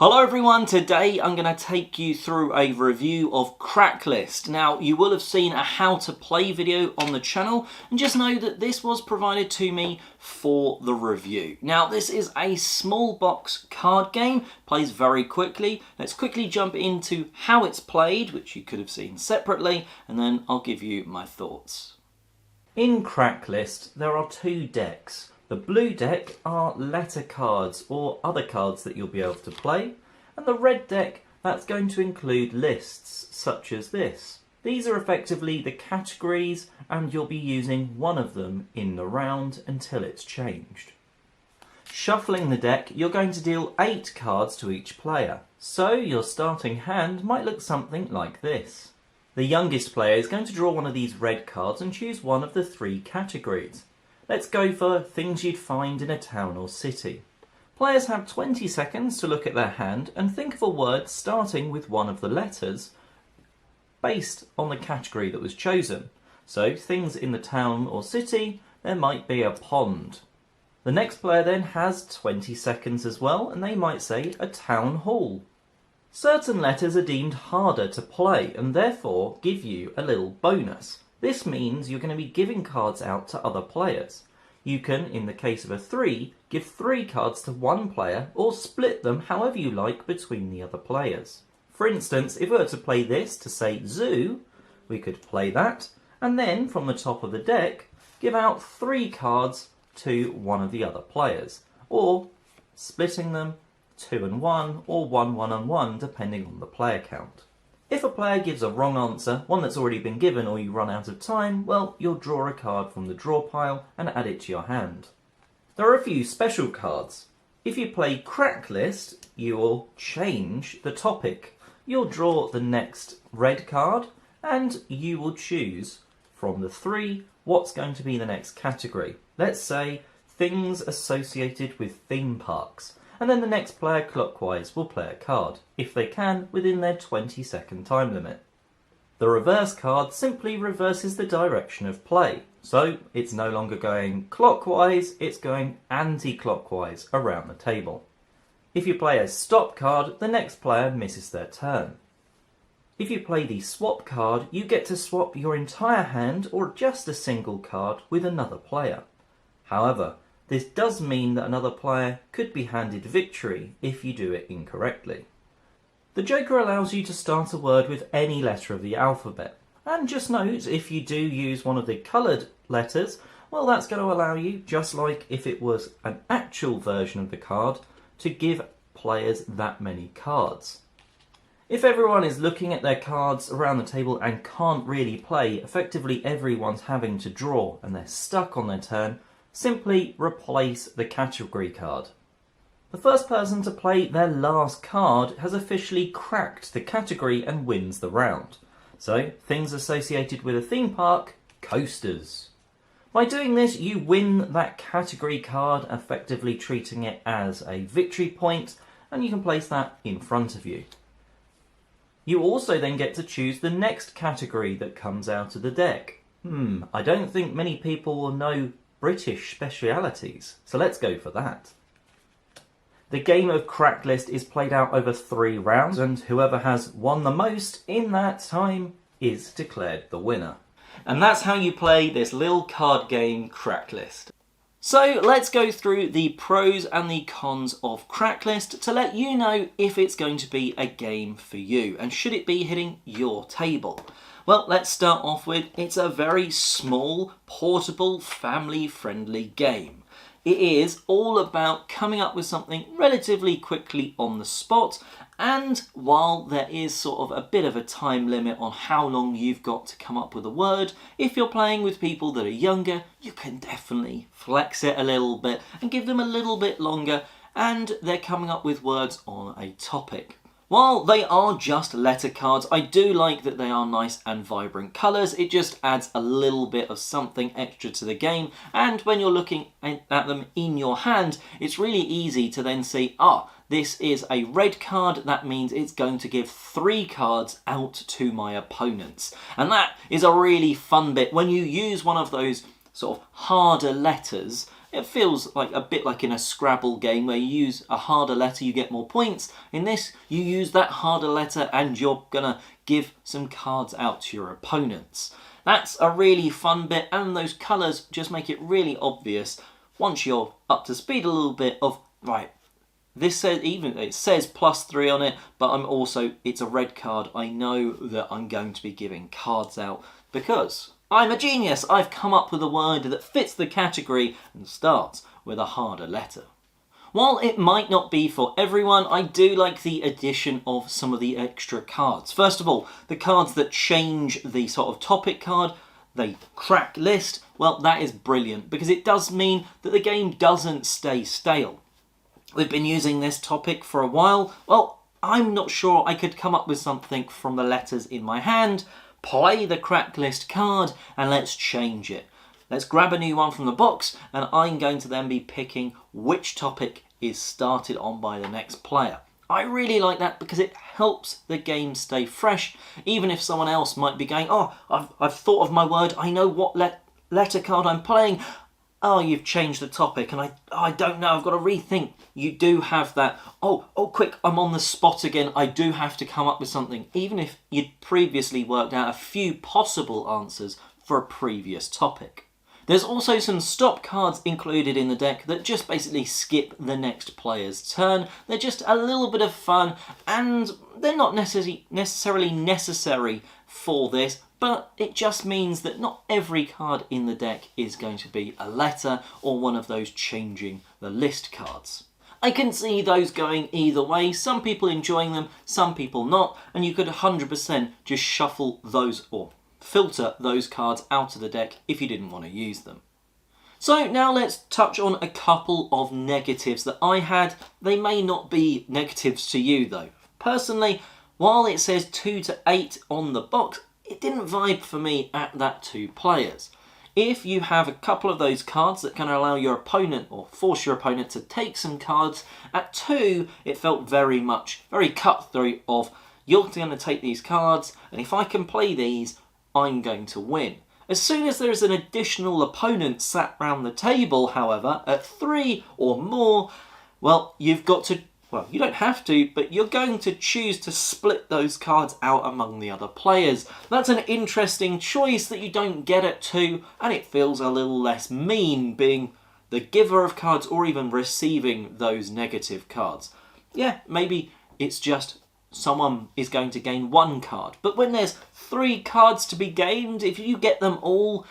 Hello everyone, today I'm going to take you through a review of Cracklyst. Now you will have seen a how to play video on the channel and just know that this was provided to me for the review. Now this is a small box card game, plays very quickly. Let's quickly jump into how it's played, which you could have seen separately, and then I'll give you my thoughts. In Cracklyst there are two decks. The blue deck are letter cards or other cards that you'll be able to play, and the red deck, that's going to include lists such as this. These are effectively the categories and you'll be using one of them in the round until it's changed. Shuffling the deck, you're going to deal 8 cards to each player, so your starting hand might look something like this. The youngest player is going to draw one of these red cards and choose one of the 3 categories. Let's go for things you'd find in a town or city. Players have 20 seconds to look at their hand and think of a word starting with one of the letters based on the category that was chosen. So things in the town or city, there might be a pond. The next player then has 20 seconds as well, and they might say a town hall. Certain letters are deemed harder to play and therefore give you a little bonus. This means you're going to be giving cards out to other players. You can, in the case of a 3, give 3 cards to one player or split them however you like between the other players. For instance, if we were to play this to say zoo, we could play that and then from the top of the deck give out 3 cards to one of the other players, or splitting them 2 and 1 or 1, 1 and 1 depending on the player count. If a player gives a wrong answer, one that's already been given, or you run out of time, well, you'll draw a card from the draw pile and add it to your hand. There are a few special cards. If you play Cracklyst, you will change the topic. You'll draw the next red card and you will choose from the 3 what's going to be the next category. Let's say things associated with theme parks. And then the next player clockwise will play a card, if they can, within their 20-second time limit. The reverse card simply reverses the direction of play, so it's no longer going clockwise, it's going anti-clockwise around the table. If you play a stop card, the next player misses their turn. If you play the swap card, you get to swap your entire hand or just a single card with another player. However, this does mean that another player could be handed victory if you do it incorrectly. The Joker allows you to start a word with any letter of the alphabet. And just note, if you do use one of the coloured letters, well, that's going to allow you, just like if it was an actual version of the card, to give players that many cards. If everyone is looking at their cards around the table and can't really play, effectively everyone's having to draw and they're stuck on their turn, simply replace the category card. The first person to play their last card has officially cracked the category and wins the round. So, things associated with a theme park, coasters. By doing this, you win that category card, effectively treating it as a victory point, and you can place that in front of you. You also then get to choose the next category that comes out of the deck. I don't think many people will know British specialities, so let's go for that. The game of Cracklyst is played out over 3 rounds, and whoever has won the most in that time is declared the winner. And that's how you play this little card game Cracklyst. So let's go through the pros and the cons of Cracklyst to let you know if it's going to be a game for you and should it be hitting your table. Well, let's start off with, it's a very small, portable, family-friendly game. It is all about coming up with something relatively quickly on the spot, and while there is sort of a bit of a time limit on how long you've got to come up with a word, if you're playing with people that are younger, you can definitely flex it a little bit and give them a little bit longer, and they're coming up with words on a topic. While they are just letter cards, I do like that they are nice and vibrant colours. It just adds a little bit of something extra to the game, and when you're looking at them in your hand, it's really easy to then see, this is a red card, that means it's going to give 3 cards out to my opponents. And that is a really fun bit when you use one of those sort of harder letters It feels like a bit like in a Scrabble game where you use a harder letter, you get more points. In this, you use that harder letter and you're gonna give some cards out to your opponents. That's a really fun bit, and those colours just make it really obvious once you're up to speed a little bit of, right, this says, even it says +3 on it, but it's a red card. I know that I'm going to be giving cards out because I'm a genius. I've come up with a word that fits the category and starts with a harder letter. While it might not be for everyone, I do like the addition of some of the extra cards. First of all, the cards that change the sort of topic card, the crack list, well, that is brilliant because it does mean that the game doesn't stay stale. We've been using this topic for a while. Well, I'm not sure I could come up with something from the letters in my hand, play the crack list card, and let's change it. Let's grab a new one from the box, and I'm going to then be picking which topic is started on by the next player. I really like that because it helps the game stay fresh, even if someone else might be going, oh, I've thought of my word, I know what letter card I'm playing. Oh, you've changed the topic, and I don't know, I've got to rethink. You do have that, oh, quick, I'm on the spot again, I do have to come up with something, even if you'd previously worked out a few possible answers for a previous topic. There's also some stop cards included in the deck that just basically skip the next player's turn. They're just a little bit of fun, and they're not necessarily necessary for this, but it just means that not every card in the deck is going to be a letter or one of those changing the list cards. I can see those going either way, some people enjoying them, some people not, and you could 100% just shuffle those or filter those cards out of the deck if you didn't want to use them. So now let's touch on a couple of negatives that I had. They may not be negatives to you though. Personally, while it says 2 to 8 on the box, it didn't vibe for me at that 2 players. If you have a couple of those cards that can allow your opponent or force your opponent to take some cards, at 2 it felt very cutthroat of, you're going to take these cards, and if I can play these, I'm going to win. As soon as there is an additional opponent sat round the table, however, at 3 or more, well, you've got to, well, you don't have to, but you're going to choose to split those cards out among the other players. That's an interesting choice that you don't get at 2, and it feels a little less mean being the giver of cards or even receiving those negative cards. Yeah, maybe it's just someone is going to gain 1 card, but when there's 3 cards to be gained, if you get them all,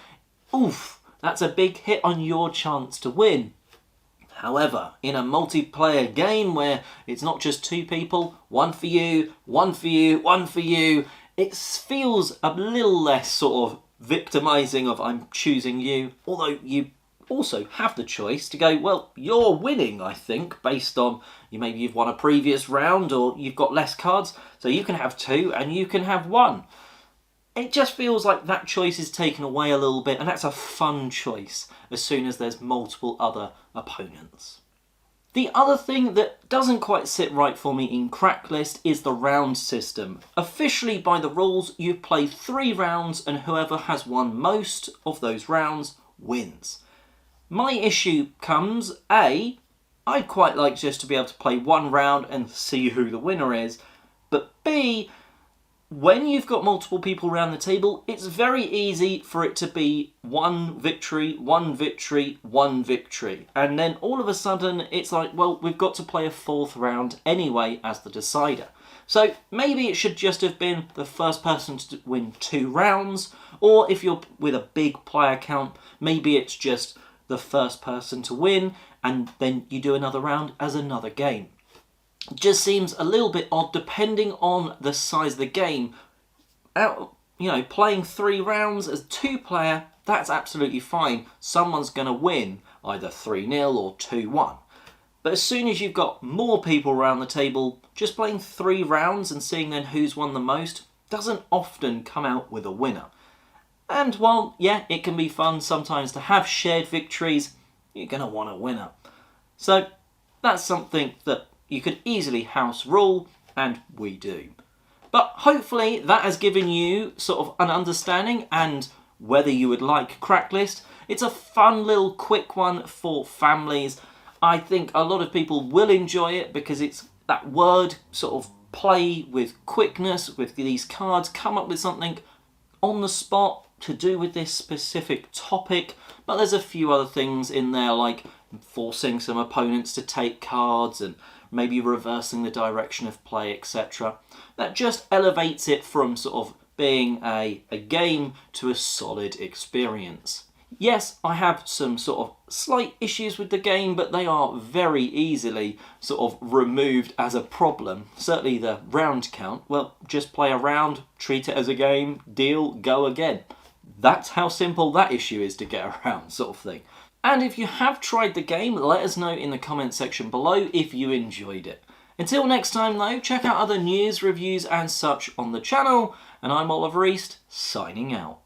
oof, that's a big hit on your chance to win. However, in a multiplayer game where it's not just 2 people, 1 for you, 1 for you, 1 for you, it feels a little less sort of victimizing of I'm choosing you, although you also have the choice to go, well, you're winning, I think, based on maybe you've won a previous round or you've got less cards, so you can have 2 and you can have 1. It just feels like that choice is taken away a little bit, and that's a fun choice as soon as there's multiple other opponents. The other thing that doesn't quite sit right for me in Cracklist is the round system. Officially, by the rules, you play 3 rounds and whoever has won most of those rounds wins. My issue comes, A, I'd quite like just to be able to play 1 round and see who the winner is, but B, when you've got multiple people around the table, it's very easy for it to be 1 victory, 1 victory, 1 victory. And then all of a sudden, it's like, well, we've got to play a 4th round anyway as the decider. So maybe it should just have been the first person to win 2 rounds, or if you're with a big player count, maybe it's just the first person to win, and then you do another round as another game. It just seems a little bit odd depending on the size of the game. Playing 3 rounds as 2 player, that's absolutely fine. Someone's going to win either 3-0 or 2-1. But as soon as you've got more people around the table, just playing 3 rounds and seeing then who's won the most doesn't often come out with a winner. And while, yeah, it can be fun sometimes to have shared victories, you're going to want a winner. So that's something that you could easily house rule, and we do. But hopefully that has given you sort of an understanding and whether you would like Cracklist. It's a fun little quick one for families. I think a lot of people will enjoy it because it's that word sort of play with quickness with these cards, come up with something on the spot to do with this specific topic. But there's a few other things in there, like forcing some opponents to take cards and maybe reversing the direction of play, etc. That just elevates it from sort of being a game to a solid experience. Yes, I have some sort of slight issues with the game, but they are very easily sort of removed as a problem. Certainly the round count, well, just play a round, treat it as a game, deal, go again. That's how simple that issue is to get around, sort of thing. And if you have tried the game, let us know in the comment section below if you enjoyed it. Until next time though, check out other news, reviews and such on the channel, and I'm Oliver East, signing out.